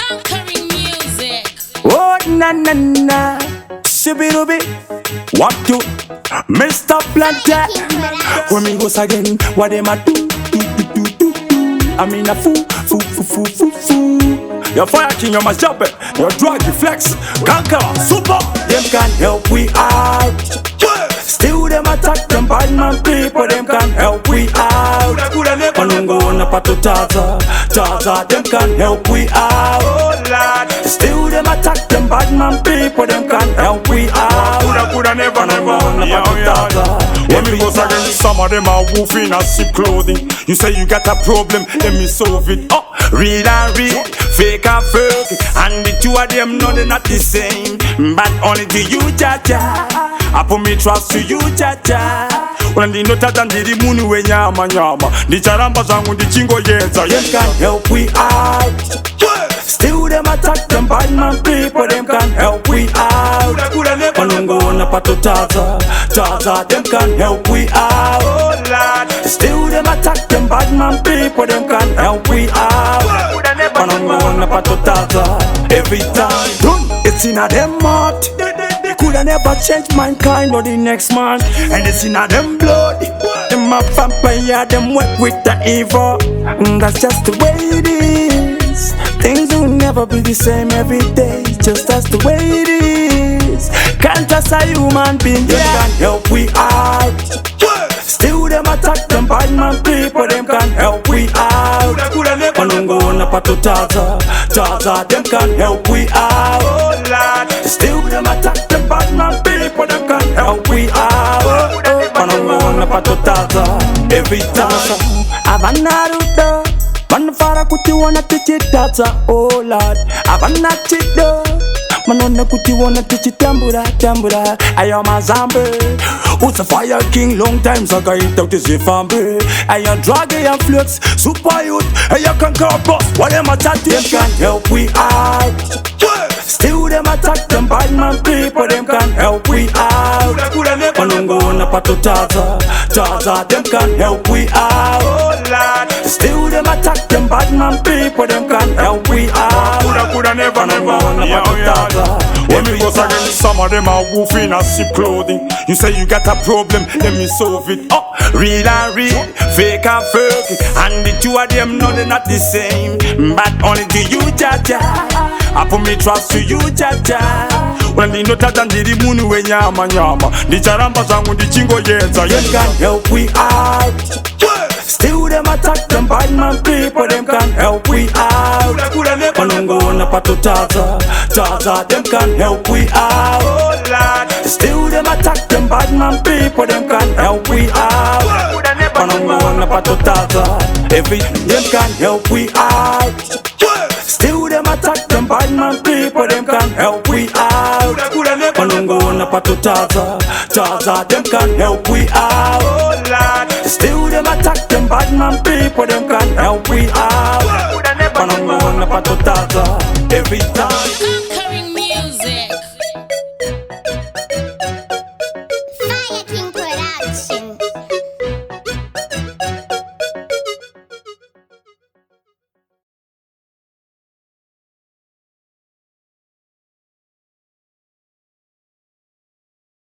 Conquering music. Oh na na na, shibirubi, what you, Mr. Planter? When me goes again, what them a do? I mean a fool. Your fire king, you must jump it. Your drug, you flex, conquer, super. Them can help we out. Still them attack them bad man people. Them can help we out. Panungo na pato Taza, them can help we out. Still them attack them bad man people. Them can help we out. Never. When me goes against some of them are woofing and cheap clothing. You say you got a problem, let me solve it. Oh, real and real, fake and fake. And the two of them know they're not the same. But only to you, Jaja. I put me trust to you, Jaja. When the nota than the moon we nyama. The charamba zangu the chingo yeza. Them can help we out. Still them attack them bad man people. Them can help we out. Panungo na pato Taza, them can help we out. Still them attack them bad man people. Them can help we out. Panungo na pato Taza. Every time it's in a them heart. They coulda never change mankind or the next man. And it's in a them blood. Them a vampire, them work with the evil. And that's just the way it is. Things will never be the same every day. Just that's the way it is. Can't just a human being. Them can help we out. Still them attack them bad man people. Them can help we out. Panungo na pato Taza, them can help we out. Still them attack them bad man people. Them can help we out. Panungo na pato Taza. Every time Avanarudo Manufara kuti wana tichi Taza. Oh Lord Avana chido Manona kuti wana tichi tambura. I am a zombie. Who's a fire king? Long time Zaga hit out is a family. I am drag, I am flux, super youth. I am conquer boss. What am I chatting? Them can help we out. Still them attack them bad man people. Them can help we out. Panungo na pato Taza, them can help we out. Still them attack them bad man people. Them can help we out. Never. When me goes against some of them are woofing and cheap clothing. You say you got a problem, let me solve it. Oh, real and real, fake and fake. And the two of them know they're not the same. But only to you, Jaja. I put me trust to you, Jaja. When the nota than the moon we nyama. The charamba zangu the chingo yeza. Them can help we out. Still them attack them bad man people. Them can help we out. Panungo na pato Taza, them can help we out. Still them attack them bad man people. Them can help we out. Panungo na pato Taza. Every them can help we out. Still them attack them bad man people. Them can help we out. Panungo na pato Taza, them can help we out. Still them attack them bad man people. Them can help we out. Panungo na pato Taza. Every time